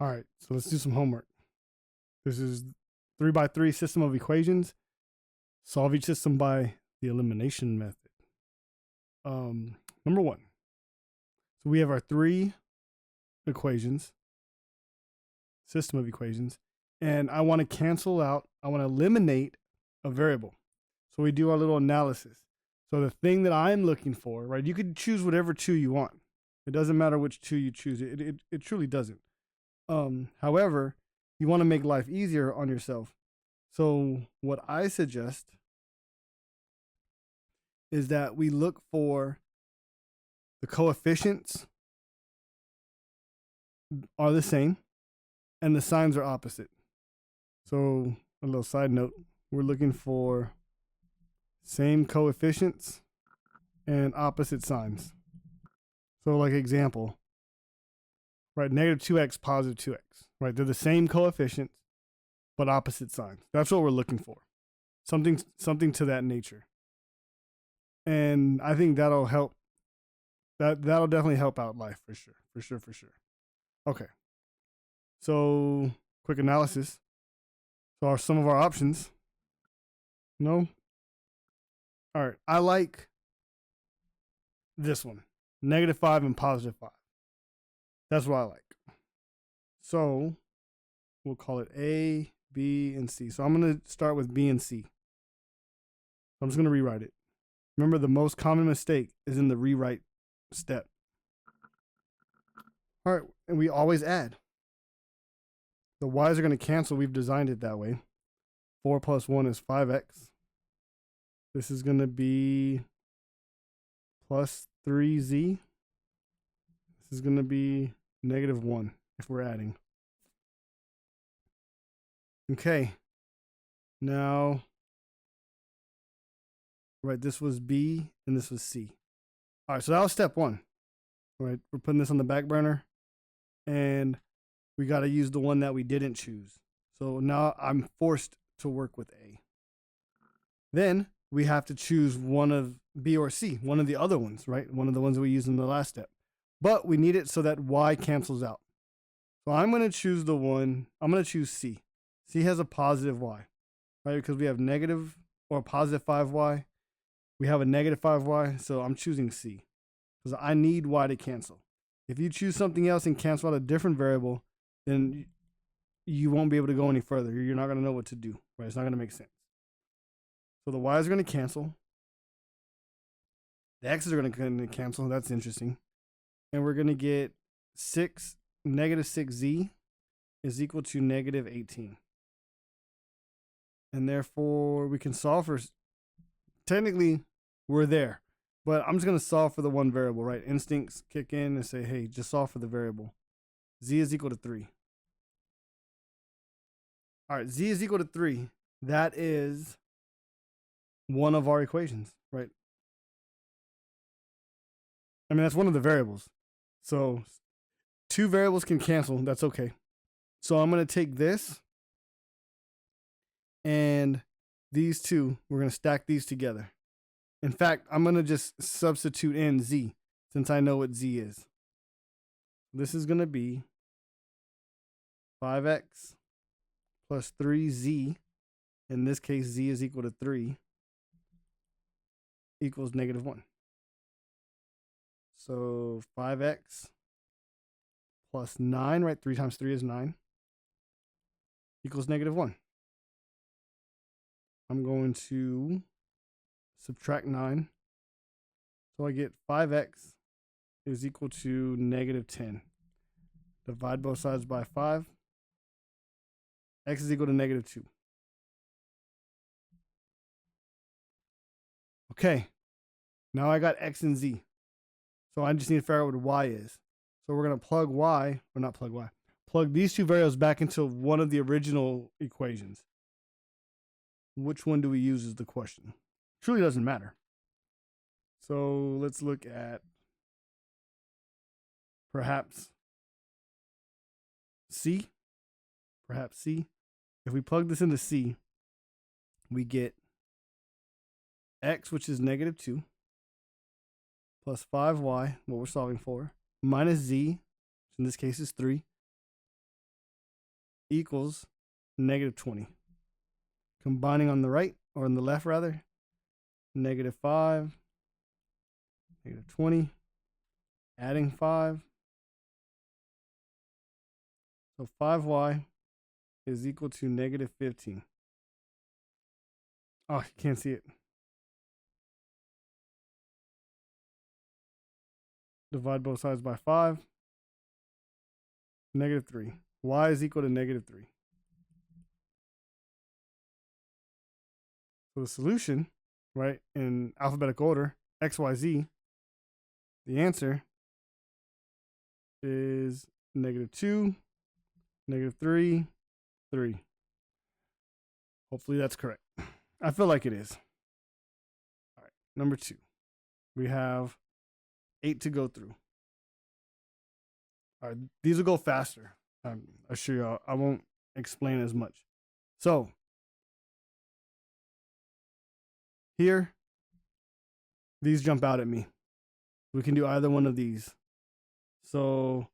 All right, so let's do some homework. This is 3x3 system of equations. Solve each system by the elimination method. Number one. So we have our three equations, system of equations, and I want to cancel out, I want to eliminate a variable. So we do our little analysis. So the thing that I'm looking for, right, you could choose whatever two you want. It doesn't matter which two you choose. It truly doesn't. However, you want to make life easier on yourself. So what I suggest is that we look for the coefficients are the same and the signs are opposite. So a little side note, we're looking for same coefficients and opposite signs. So like example, right, negative 2x, positive 2x, right? They're the same coefficients, but opposite signs. That's what we're looking for. Something to that nature. And I think that'll help. That'll definitely help out life for sure. Okay. So quick analysis. So are some of our options? No? All right. I like this one. -5 and +5. That's what I like. So we'll call it A, B, and C. So I'm going to start with B and C. I'm just going to rewrite it. Remember, the most common mistake is in the rewrite step. All right, and we always add. The y's are going to cancel. We've designed it that way. 4 plus 1 is 5x. This is going to be plus 3z. This is going to be -1 if we're adding. Okay. Now, right, this was B and this was C. All right, so that was step one. All right, we're putting this on the back burner and we got to use the one that we didn't choose. So now I'm forced to work with A. Then we have to choose one of B or C, one of the other ones, right? One of the ones that we used in the last step. But we need it so that Y cancels out. So I'm going to choose the one, I'm going to choose C. C has a positive Y, right? Because we have negative or positive 5Y. We have a negative 5Y, so I'm choosing C because I need Y to cancel. If you choose something else and cancel out a different variable, then you won't be able to go any further. You're not going to know what to do, right? It's not going to make sense. So the Y's are going to cancel. The X's are going to cancel. That's interesting. And we're going to get -6z is equal to -18. And therefore, we can solve for, technically, we're there. But I'm just going to solve for the one variable, right? Instincts kick in and say, hey, just solve for the variable. Z is equal to 3. All right, Z is equal to 3. That is one of our equations, right? I mean, that's one of the variables. So 2 variables can cancel. That's okay. So I'm going to take this and these two, we're going to stack these together. In fact, I'm going to just substitute in Z since I know what Z is. This is going to be 5x plus 3z. In this case, Z is equal to 3 equals -1. So 5x plus 9, right? 3 times 3 is 9 equals -1. I'm going to subtract 9. So I get 5x is equal to -10. Divide both sides by 5. X is equal to -2. Okay. Now I got X and Z. So I just need to figure out what Y is. So we're going to plug Y, or not plug Y, plug these two variables back into one of the original equations. Which one do we use is the question. Truly doesn't matter. So let's look at perhaps C. Perhaps C. If we plug this into C, we get X, which is -2, plus 5Y, what we're solving for, minus Z, which in this case is 3, equals negative 20. Combining on the right, or on the left rather, negative 5, negative 20, adding 5. So 5y is equal to negative 15. Oh, you can't see it. Divide both sides by 5. Negative 3. Y is equal to negative 3. So the solution, right, in alphabetical order, X, Y, Z, the answer is negative 2, negative 3, 3. Hopefully that's correct. I feel like it is. All right, number 2. We have 8 to go through. All right, these will go faster. I assure you, I won't explain as much. So here, these jump out at me. We can do either one of these. So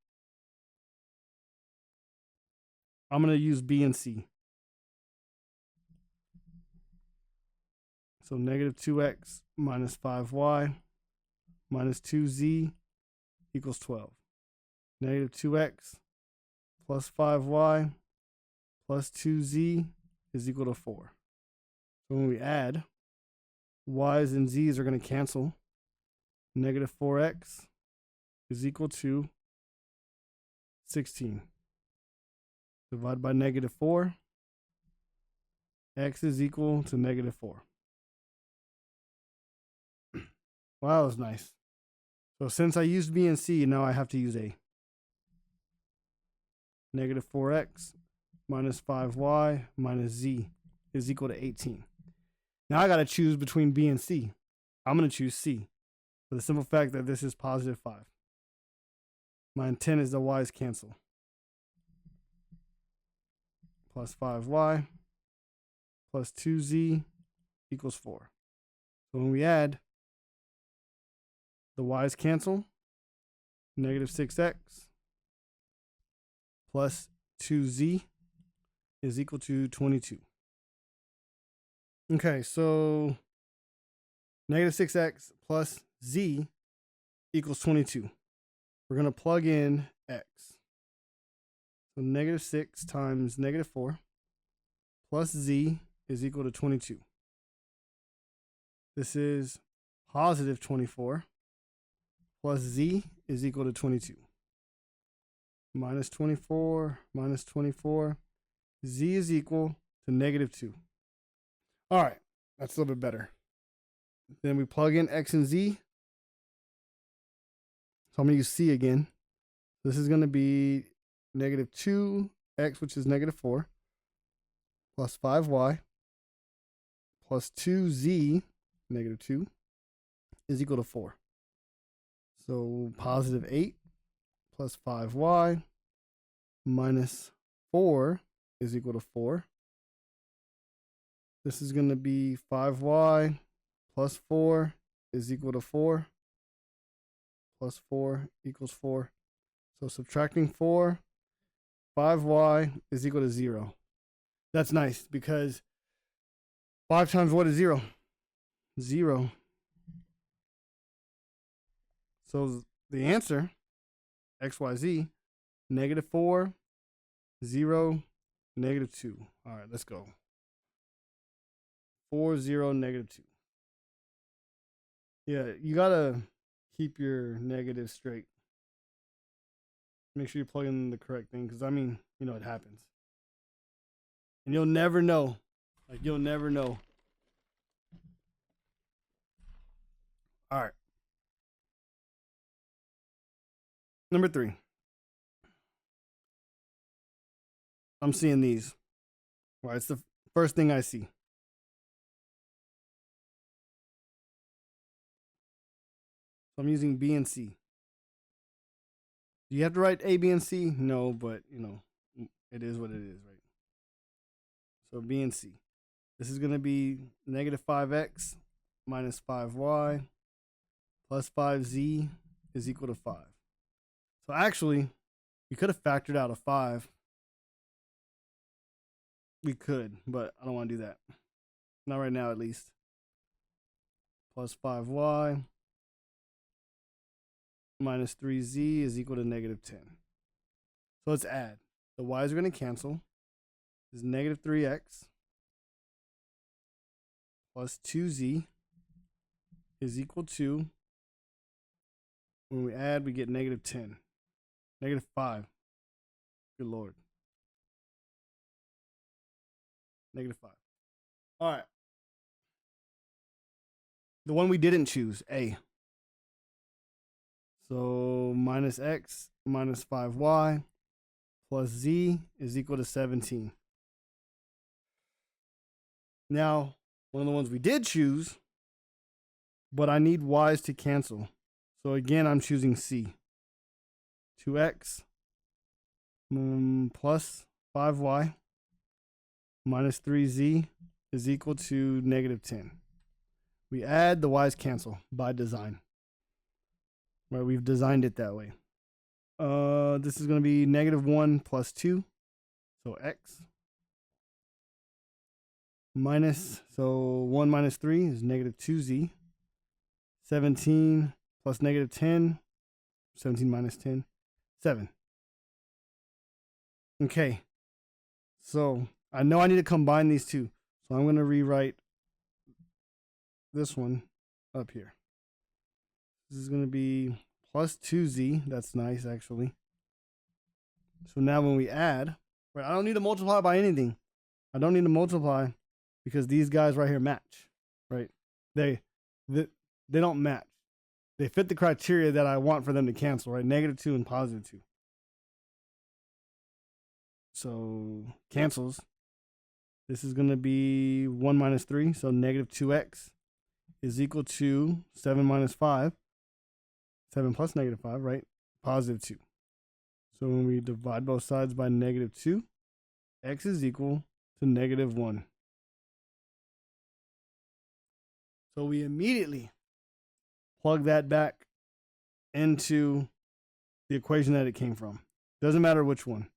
I'm going to use B and C. So negative 2x minus 5y minus 2z equals 12. Negative 2x plus 5y plus 2z is equal to 4. So when we add, y's and z's are going to cancel. Negative 4x is equal to 16. Divide by negative 4. X is equal to negative 4. Wow, that was nice. So since I used B and C, now I have to use A. Negative 4x minus 5y minus z is equal to 18. Now I got to choose between B and C. I'm going to choose C for the simple fact that this is positive 5. My intent is the y's cancel. Plus 5y plus 2z equals 4. So when we add, the y's cancel. Negative 6x plus 2z is equal to 22. Okay, so negative 6x plus z equals 22. We're going to plug in x. So negative 6 times negative 4 plus z is equal to 22. This is positive 24 plus z is equal to 22. Minus 24 minus 24. Z is equal to negative 2. All right, that's a little bit better. Then we plug in x and z. So I'm going to use c again. This is going to be negative 2x, which is negative 4, plus 5y, plus 2z, negative 2, is equal to 4. So positive 8 plus 5y minus 4 is equal to 4. This is going to be 5y plus 4 is equal to 4. Plus 4 equals 4. So subtracting 4, 5y is equal to 0. That's nice because 5 times what is 0? 0. So the answer, XYZ, negative 4, 0, negative 2. All right, let's go. 4, 0, negative 2. Yeah, you got to keep your negatives straight. Make sure you plug in the correct thing because, I mean, you know, it happens. And you'll never know. Like, you'll never know. All right. Number 3. I'm seeing these. Right, it's the first thing I see. So I'm using B and C. Do you have to write A, B, and C? No, but, you know, it is what it is, right? So B and C. This is going to be negative 5x minus 5y plus 5z is equal to 5. So actually, you could have factored out a 5. We could, but I don't want to do that. Not right now, at least. Plus 5y minus 3z is equal to negative 10. So let's add. The y's are going to cancel. This is negative 3x plus 2z is equal to, when we add, we get negative 10. Negative 5. Good Lord. Negative 5. All right. The one we didn't choose, A. So minus x minus 5y plus z is equal to 17. Now, one of the ones we did choose, but I need y's to cancel. So again, I'm choosing C. 2x plus 5y minus 3z is equal to negative 10. We add, the y's cancel by design. Right, we've designed it that way. This is going to be negative 1 plus 2. So x minus, so 1 minus 3 is negative 2z. 17 plus negative 10. 17 minus 10. 7. Okay. So I know I need to combine these two. So I'm going to rewrite this one up here. This is going to be plus 2z. That's nice, actually. So now when we add, right, I don't need to multiply by anything. I don't need to multiply because these guys right here match, right? They don't match. They fit the criteria that I want for them to cancel, right? Negative 2 and positive 2. So cancels. This is going to be 1 minus 3. So negative 2x is equal to 7 minus 5. 7 plus negative 5, right? Positive 2. So when we divide both sides by negative 2, x is equal to negative 1. So we immediately plug that back into the equation that it came from. Doesn't matter which one.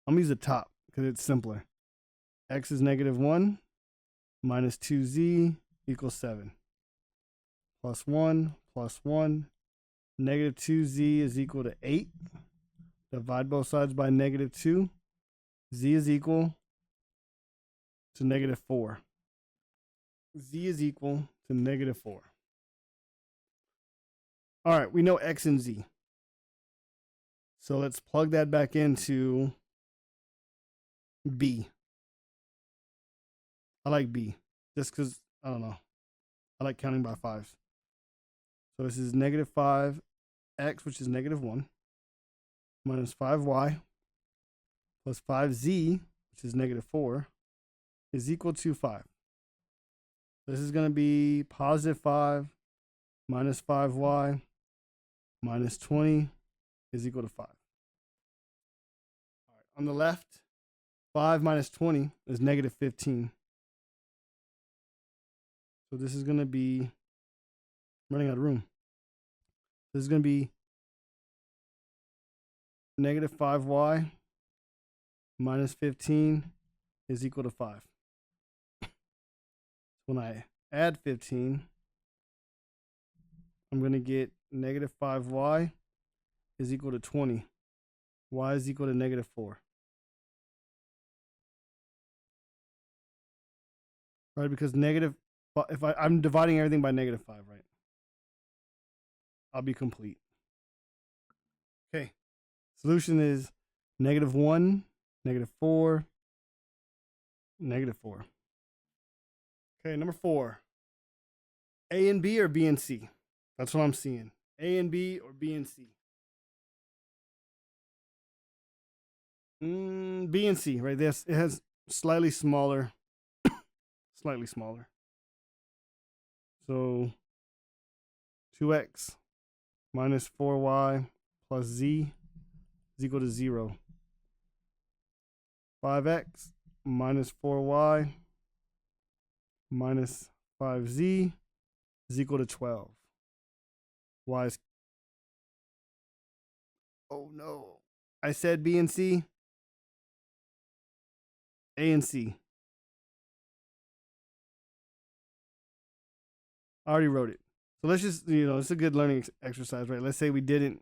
I'm going to use the top because it's simpler. X is negative 1 minus 2z equals 7. Plus 1 plus 1. Negative 2z is equal to 8. Divide both sides by negative 2. Z is equal to negative 4. Z is equal to negative 4. All right, we know x and z. So let's plug that back into B. I like B just because, I don't know, I like counting by fives. So this is negative 5x, which is negative 1, minus 5y plus 5z, which is negative 4, is equal to 5. This is going to be positive 5 minus 5y minus 20 is equal to 5. All right, on the left, 5 minus 20 is negative 15. So this is going to be, I'm running out of room. This is going to be negative 5y minus 15 is equal to 5. When I add 15, I'm going to get negative 5y is equal to 20. Y is equal to negative 4. Right, because negative, if I'm dividing everything by negative 5, right? I'll be complete. Okay, solution is negative 1, negative 4, negative 4. Okay, number 4. A and B or B and C? That's what I'm seeing. A and B or B and C? B and C, right? This, it has slightly smaller. Slightly smaller. So 2x minus 4y plus z is equal to 0. 5x minus 4y minus 5z is equal to 12. Y is... Oh no. I said B and C. A and C. I already wrote it. So let's just, it's a good learning exercise, right? Let's say we didn't.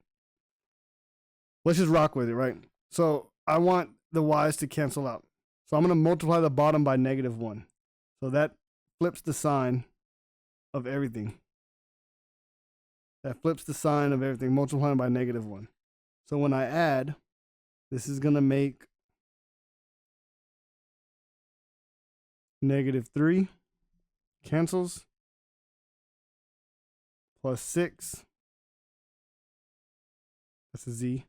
Let's just rock with it, right? So I want the y's to cancel out. So I'm going to multiply the bottom by -1. So that flips the sign of everything. That flips the sign of everything, multiplying by -1. So when I add, this is going to make -3 cancels, plus 6, that's a z,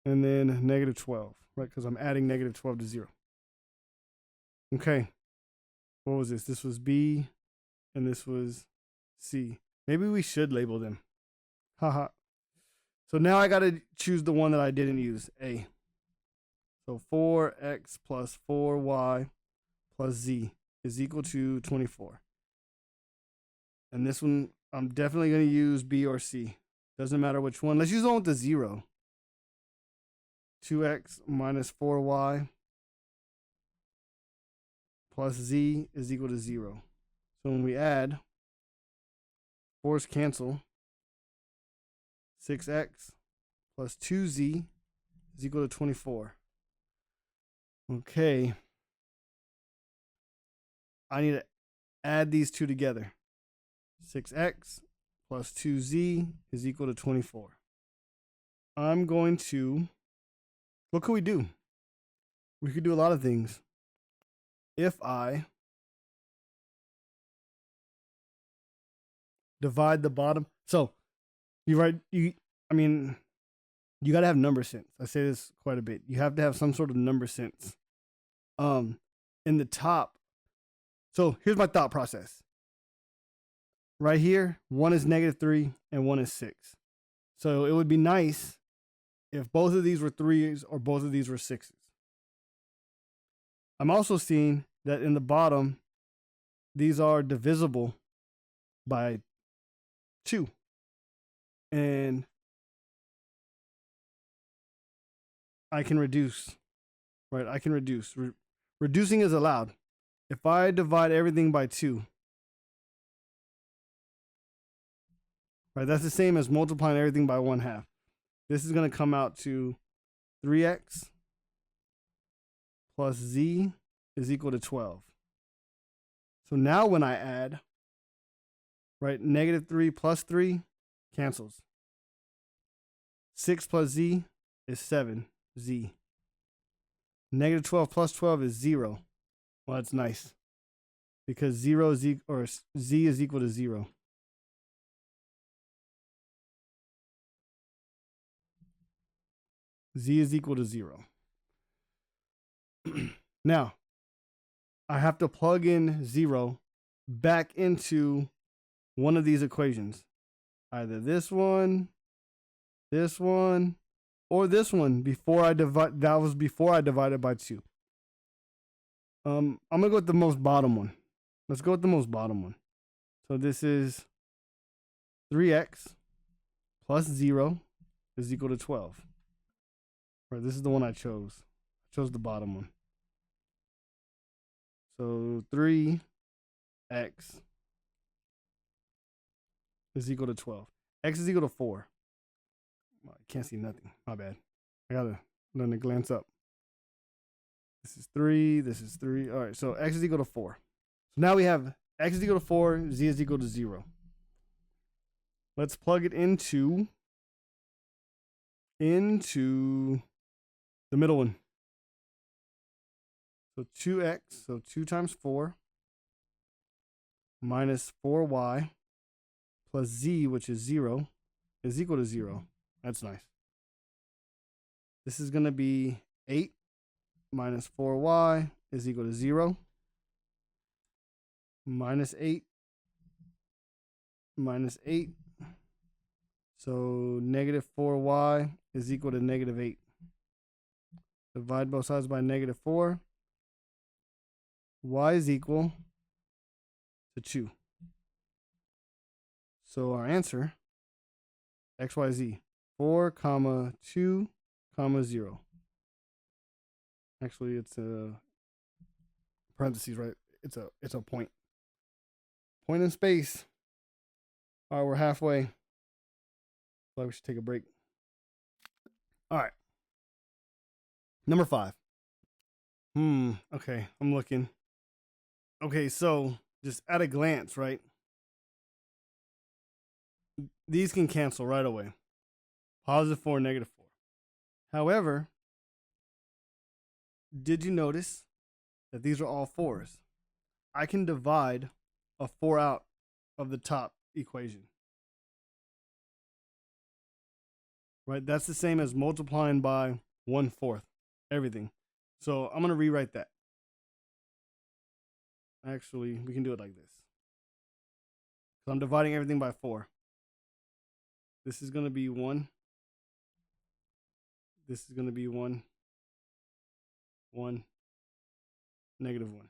and then -12, right? Because I'm adding -12 to 0. Okay, what was this? This was B, and this was C. Maybe we should label them. Haha. So now I got to choose the one that I didn't use, A. So 4x plus 4y plus z is equal to 24. And this one, I'm definitely going to use B or C. Doesn't matter which one. Let's use the one with the 0. 2x minus 4y plus z is equal to 0. So when we add, 4's cancel. 6x plus 2z is equal to 24. Okay. I need to add these two together. 6x plus 2z is equal to 24. I'm going to, what could we do? We could do a lot of things. If I divide the bottom, so you got to have number sense. I say this quite a bit. You have to have some sort of number sense. In the top. So here's my thought process. Right here, one is -3 and one is 6. So it would be nice if both of these were 3s or both of these were 6s. I'm also seeing that in the bottom, these are divisible by 2. And I can reduce, right? I can reduce. Reducing is allowed. If I divide everything by 2, right, that's the same as multiplying everything by 1/2. This is going to come out to 3x plus z is equal to 12. So now when I add, right, -3 plus 3 cancels. 6 plus z is 7z. -12 plus 12 is 0. Well, that's nice because z is equal to 0. Z is equal to 0. Now, I have to plug in 0 back into one of these equations. Either this one, or this one before I divide. That was before I divided by 2. I'm going to go with the most bottom one. Let's go with the most bottom one. So this is 3x plus 0 is equal to 12. Right, this is the one I chose. I chose the bottom one. So 3x is equal to 12. X is equal to 4. I can't see nothing. My bad. I gotta learn to glance up. This is 3. This is 3. All right, so x is equal to 4. So now we have x is equal to 4. Z is equal to 0. Let's plug it into the middle one. So 2x, so 2 times 4 minus 4y plus z, which is 0, is equal to 0. That's nice. This is going to be 8 minus 4y is equal to 0. Minus 8 minus 8. So -4y is equal to -8. Divide both sides by -4. Y is equal to 2. So our answer, x, y, z, 4, 2, 0. Actually, it's a parentheses, right? It's a point. Point in space. All right, we're halfway. So we should take a break. All right. Number 5. Okay, I'm looking. Okay, so just at a glance, right? These can cancel right away. +4, -4. However, did you notice that these are all 4s? I can divide a 4 out of the top equation. Right? That's the same as multiplying by 1/4 everything. So I'm going to rewrite that. Actually, we can do it like this. So I'm dividing everything by 4. This is going to be 1. This is going to be 1, 1, -1.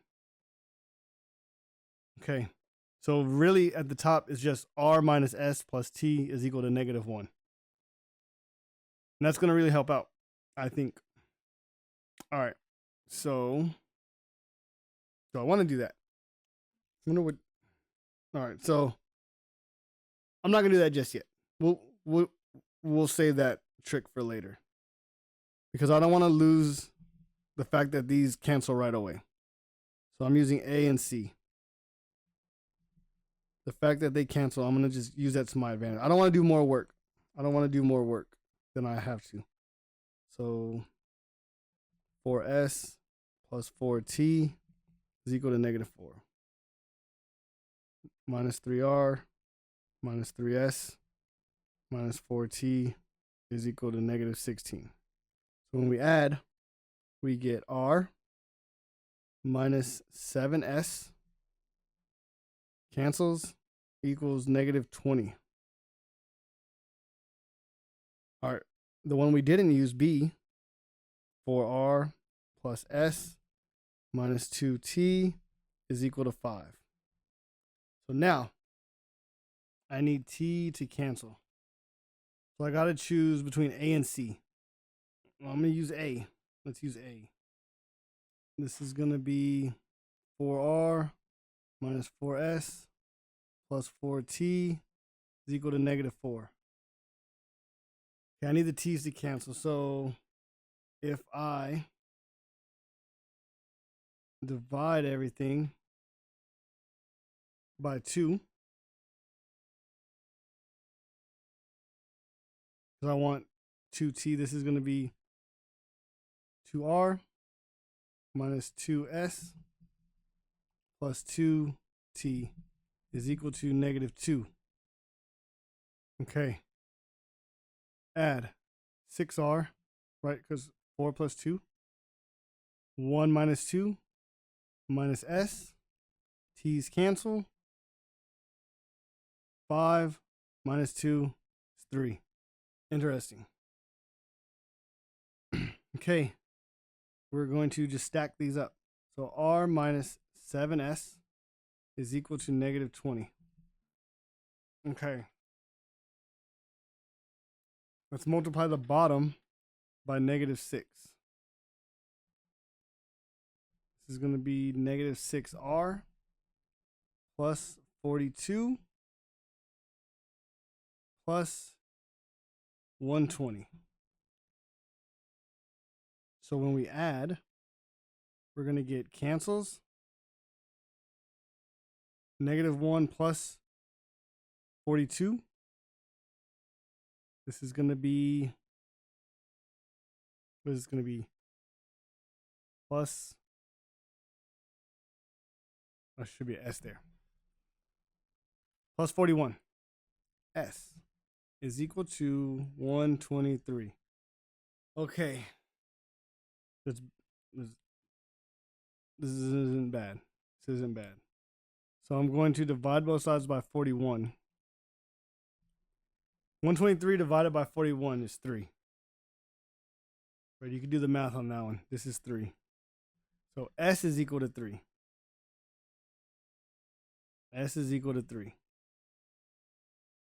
Okay. So really at the top is just r minus s plus t is equal to -1. And that's going to really help out, I think. All right. So I want to do that. I wonder what. All right. So I'm not going to do that just yet. We'll save that trick for later, because I don't want to lose the fact that these cancel right away. So I'm using A and C. The fact that they cancel, I'm going to just use that to my advantage. I don't want to do more work. I don't want to do more work than I have to. So 4s plus 4t is equal to -4. Minus 3r minus 3s minus 4t is equal to -16. So when we add, we get r minus 7s cancels equals -20. All right, the one we didn't use, b, 4r plus s minus 2t is equal to 5. So now I need t to cancel. So I got to choose between A and C. Well, I'm going to use A. Let's use A. This is going to be 4r minus 4s plus 4t is equal to -4. Okay, I need the t's to cancel. So if I divide everything by 2, because I want 2t, this is going to be 2r minus 2s plus 2t is equal to -2. Okay. Add 6r, right? Because 4 plus 2. 1 minus 2 minus s. T's cancel. 5 minus 2 is 3. Interesting. Okay. We're going to just stack these up. So r minus 7s is equal to -20. Okay. Let's multiply the bottom by -6. This is going to be -6r plus 42 plus 120. So when we add, we're going to get cancels. -1 plus 42. This is going to be, what is this going to be? Plus, there should be an S there. Plus 41. S is equal to 123. Okay. This isn't bad. This isn't bad. So I'm going to divide both sides by 41. 123 divided by 41 is 3. Right, you can do the math on that one. This is 3. So S is equal to 3. S is equal to 3.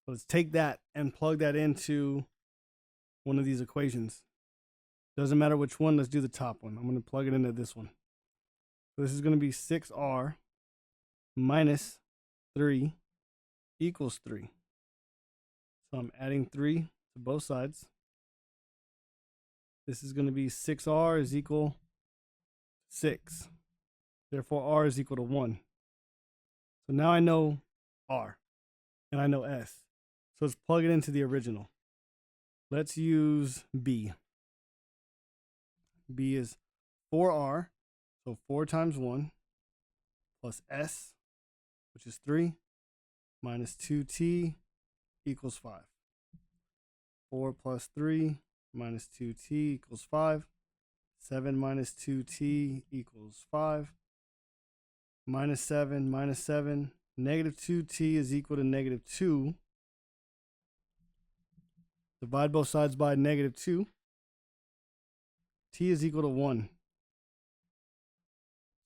So let's take that and plug that into one of these equations. Doesn't matter which one, let's do the top one. I'm going to plug it into this one. So this is going to be 6r minus 3 equals 3. So I'm adding 3 to both sides. This is going to be 6r is equal 6. Therefore, r is equal to 1. So now I know r and I know s. So let's plug it into the original. Let's use b. b is 4r, so 4 times 1 plus s, which is 3, minus 2t equals 5. 4 plus 3 minus 2t equals 5. 7 minus 2t equals 5. Minus 7, negative 2t is equal to negative 2. Divide both sides by negative 2. T is equal to 1.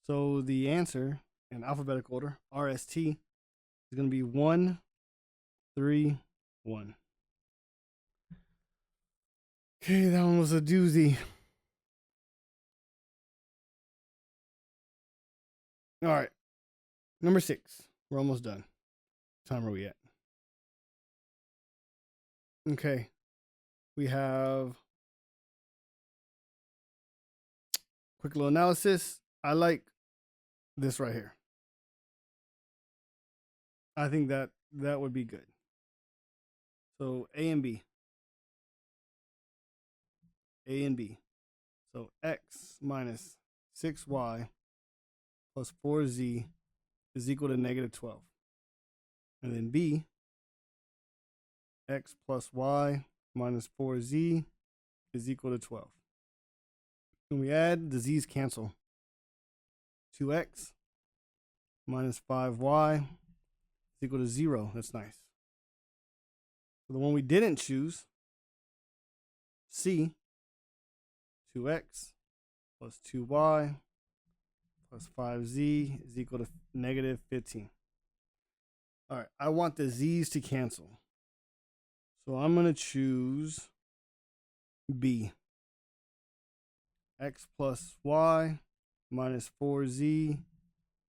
So the answer in alphabetical order, RST, is going to be 1, 3, 1. Okay, that one was a doozy. All right, number 6. We're almost done. What time are we at? Okay, we have quick little analysis. I like this right here. I think that would be good. So A and B. A and B. So x minus 6y plus 4z is equal to negative 12. And then B, x plus y minus 4z is equal to 12. When we add, the z's cancel. 2x minus 5y is equal to 0. That's nice. So the one we didn't choose, C, 2x plus 2y plus 5z is equal to negative 15. All right, I want the z's to cancel. So I'm going to choose B. X plus y minus 4z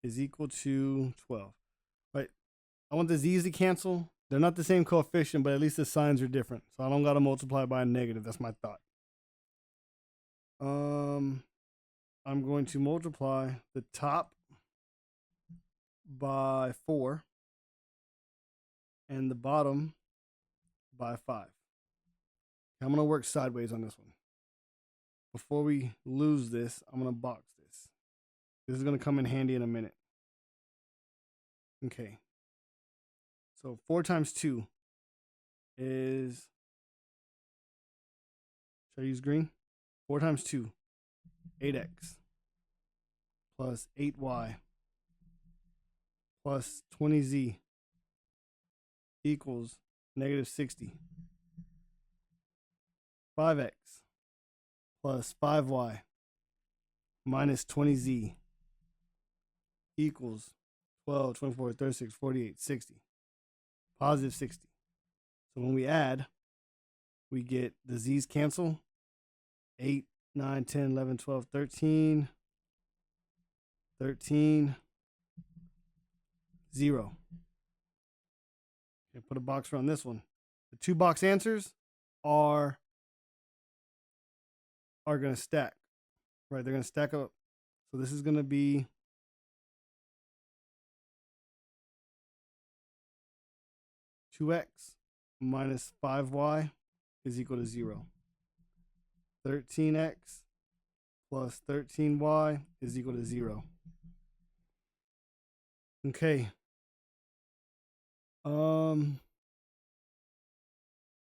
is equal to 12. Right? I want the z's to cancel. They're not the same coefficient, but at least the signs are different. So I don't got to multiply by a negative. That's my thought. I'm going to multiply the top by 4 and the bottom by 5. I'm going to work sideways on this one. Before we lose this, I'm going to box this. This is going to come in handy in a minute. Okay. So 4 times 2 is, should I use green? 4 times 2, 8x plus 8y plus 20z equals negative 60. 5x plus 5y minus 20z equals 12, 24, 36, 48, 60. Positive 60. So when we add, we get the z's cancel. 8, 9, 10, 11, 12, 13, 13, 0. Okay, put a box around this one. The 2 box answers are going to stack. Right, they're going to stack up. So this is going to be 2x minus 5y is equal to 0. 13x plus 13y is equal to 0. Okay.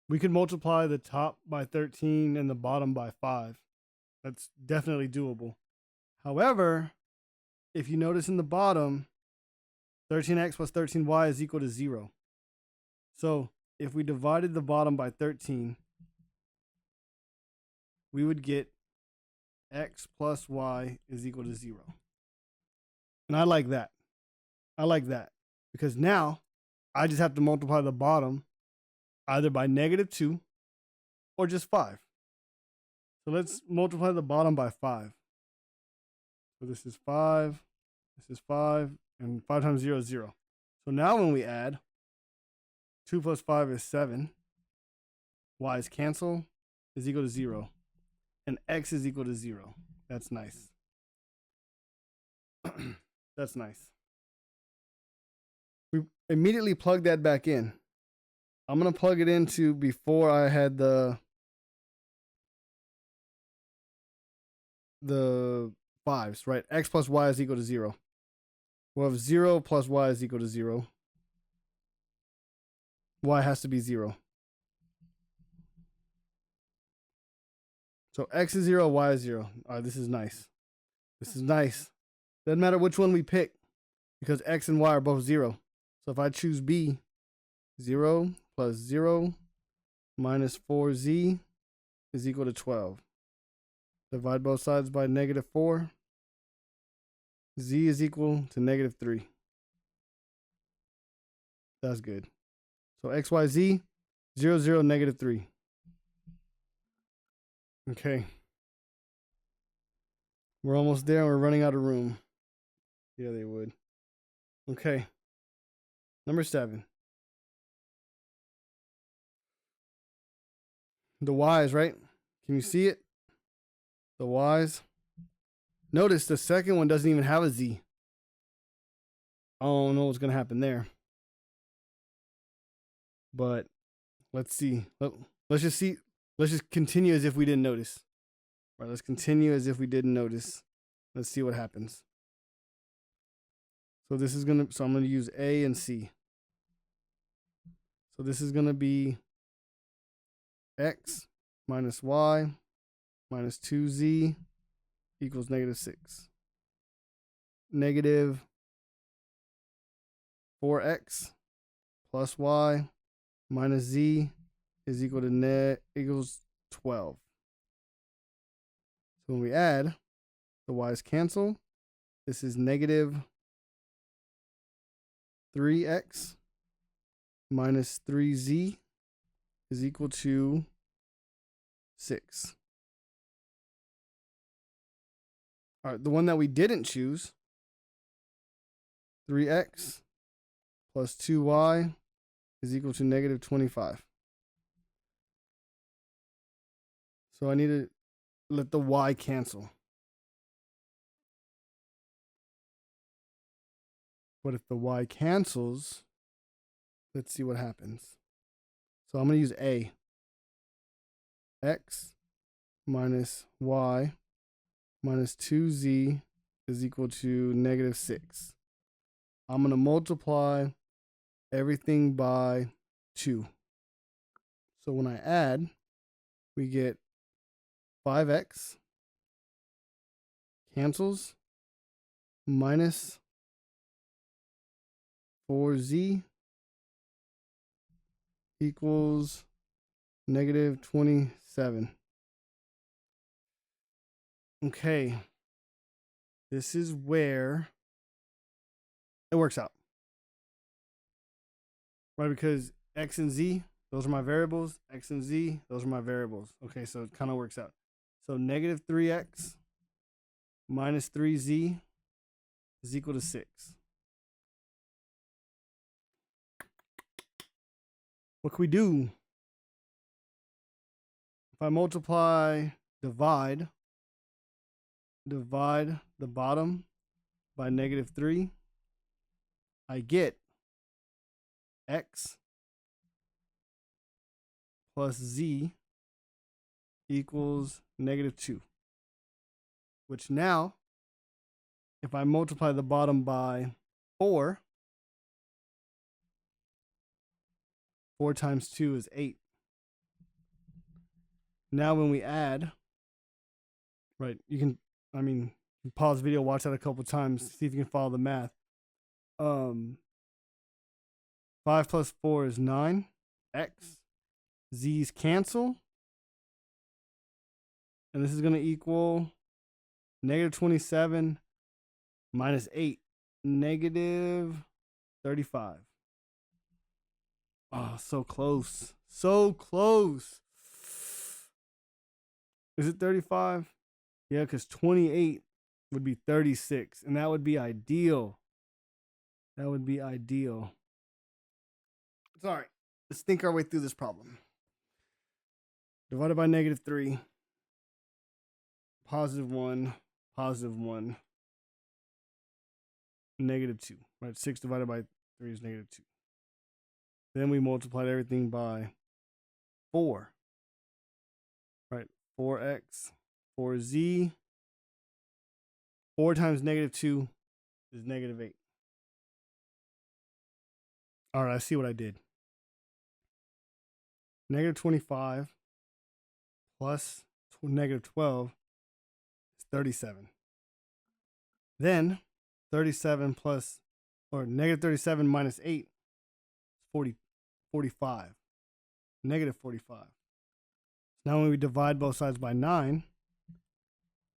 We could multiply the top by 13 and the bottom by 5. That's definitely doable. However, if you notice in the bottom, 13x plus 13y is equal to 0. So if we divided the bottom by 13, we would get x plus y is equal to 0. And I like that. I like that. Because now I just have to multiply the bottom either by negative 2 or just 5. So let's multiply the bottom by 5. So this is 5, this is 5, and 5 times 0 is 0. So now when we add, 2 plus 5 is 7. Y's cancel is equal to 0. And x is equal to 0. That's nice. That's nice. We immediately plug that back in. I'm going to plug it into before I had the fives, right? X plus y is equal to 0. We'll have 0 plus y is equal to 0. Y has to be 0. So x is 0, y is 0. All right, this is nice. This is nice. Doesn't matter which one we pick because x and y are both 0. So if I choose B, 0 plus 0 minus 4z is equal to 12. Divide both sides by negative 4. Z is equal to negative 3. That's good. So x, y, z, 0, 0, negative 3. Okay. We're almost there and we're running out of room. Yeah, they would. Okay. Number 7. The y's, right? Can you see it? The y's. Notice the second one doesn't even have a z. I don't know what's going to happen there. But let's see. Let's just see. Let's just continue as if we didn't notice. All right, let's continue as if we didn't notice. Let's see what happens. So this is going to, so I'm going to use A and C. So this is going to be x minus y minus 2z equals negative 6. Negative 4x plus y minus z is equal to equals 12. So when we add, the y's cancel. This is negative 3x minus 3z is equal to 6. All right, the one that we didn't choose, 3x plus 2y is equal to negative 25. So I need to let the y cancel. But if the y cancels, let's see what happens. So I'm going to use A. X minus y minus 2z is equal to negative 6. I'm going to multiply everything by 2. So when I add, we get 5x cancels minus 4z equals negative 27. Okay. This is where it works out. Right, because x and z, those are my variables. X and z, those are my variables. Okay, so it kind of works out. So negative 3x minus 3z is equal to 6. What can we do? If I divide the bottom by negative 3, I get x plus z equals negative 2. Which now, if I multiply the bottom by 4, 4 times 2 is 8. Now when we add, right, you can pause the video, watch that a couple times, see if you can follow the math. 5 plus 4 is 9. X. Z's cancel. And this is going to equal negative 27 minus 8. Negative 35. Oh, so close. So close. Is it 35? Yeah, because 28 would be 36. And that would be ideal. That would be ideal. It's all right. Let's think our way through this problem. Divided by -3, +1, +1, -2. Right? 6 divided by 3 is -2. Then we multiplied everything by 4. Right? 4x, 4z. 4 times -2 is -8. All right, I see what I did. -25 plus -12 is 37. Then 37 plus, or -37 minus 8 is 45. -45. Now when we divide both sides by 9,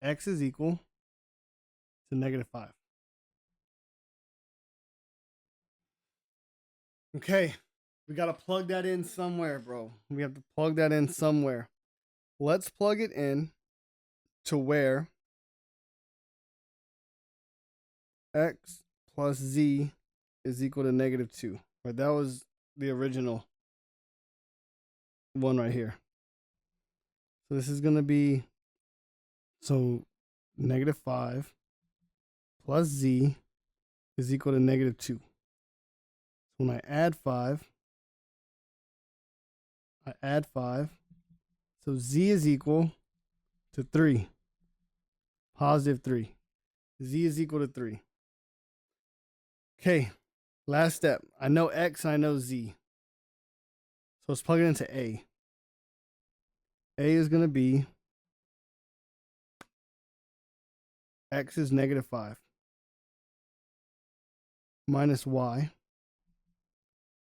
x is equal to -5. Okay, we got to plug that in somewhere, bro. We have to plug that in somewhere. Let's plug it in to where x plus z is equal to -2. Right, that was the original one right here. So this is going to be, so -5 plus z is equal to -2. When I add 5, so z is equal to 3, +3. Z is equal to 3. Okay, last step. I know x and I know z. So let's plug it into a. A is going to be, x is -5 minus y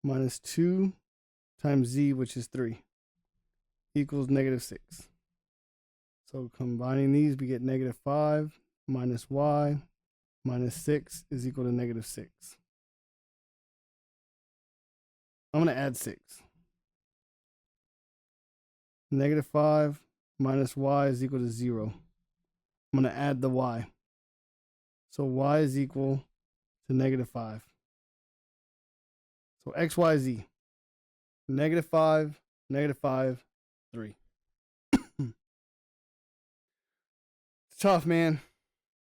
minus 2 times z, which is 3, equals -6. So combining these, we get -5 minus y minus 6 is equal to -6. I'm going to add 6. -5 minus y is equal to 0. I'm going to add the y. So y is equal to -5. So x, y, z. -5, -5, 3. It's tough, man.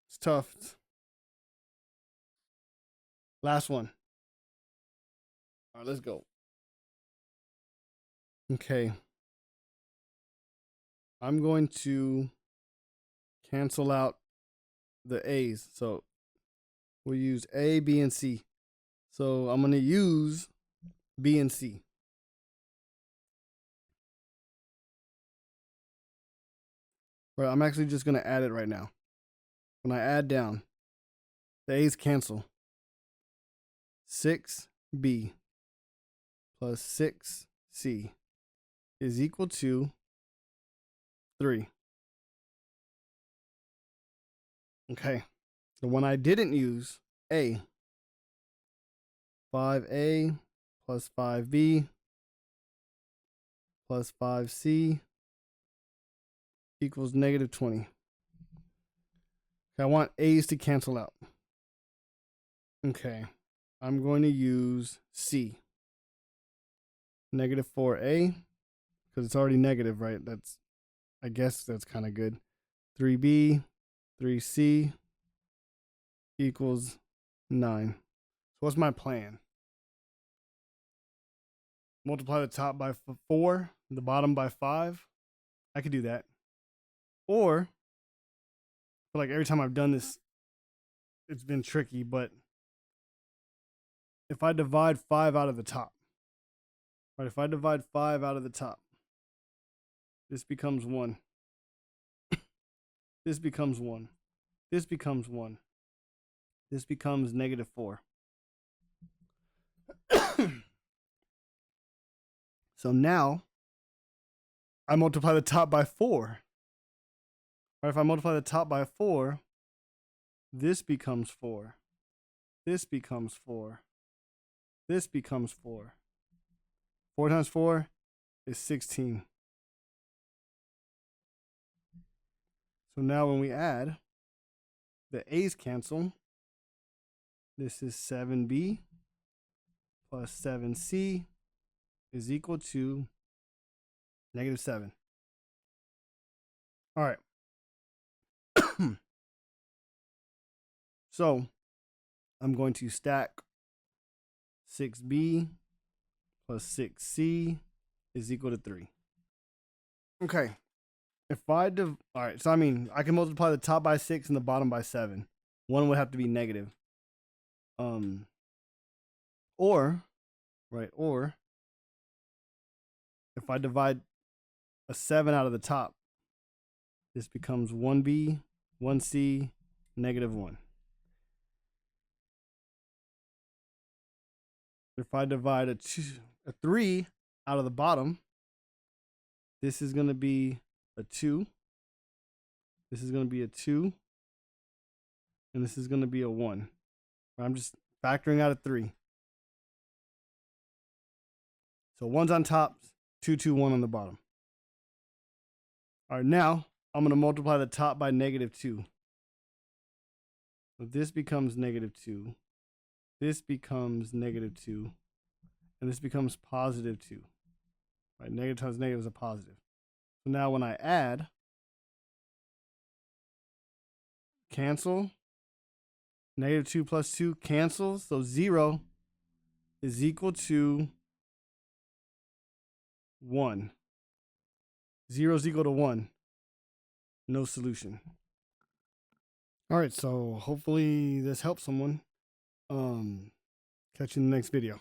It's tough. Last one. All right, let's go. Okay. I'm going to cancel out the A's. So we'll use A, B, and C. So I'm going to use B and C. Right, I'm actually just going to add it right now. When I add down, the A's cancel. 6B plus 6C is equal to 3. Okay. The one I didn't use, A. 5A plus 5B plus 5C equals -20. Okay, I want A's to cancel out. Okay. I'm going to use C. -4A, because it's already negative, right? I guess that's kind of good. 3B, 3C equals 9. So what's my plan? Multiply the top by 4, the bottom by 5. I could do that. Or, I feel like every time I've done this, it's been tricky, but if I divide 5 out of the top, right? If I divide 5 out of the top, this becomes 1. This becomes 1. This becomes 1. This becomes -4. So now, I multiply the top by 4. Right, if I multiply the top by 4, this becomes 4. This becomes 4. This becomes 4. 4 times 4 is 16. So now when we add, the A's cancel. This is 7B plus 7C is equal to -7. All right. So I'm going to stack 6b plus 6c is equal to 3. Okay. If I all right, so I mean, I can multiply the top by 6 and the bottom by 7. One would have to be negative. Or if I divide a 7 out of the top, this becomes 1b, 1c, -1. If I divide a 3 out of the bottom, this is going to be a 2. This is going to be a 2. And this is going to be a 1. I'm just factoring out a 3. So 1's on top, 2, 2, 1 on the bottom. All right, now I'm going to multiply the top by -2. So this becomes -2. This becomes -2. And this becomes +2. Right, negative times negative is a positive. So now when I add, cancel, -2 plus 2 cancels. So 0 is equal to 1. 0 is equal to 1. No solution. All right, so hopefully this helps someone. Catch you in the next video.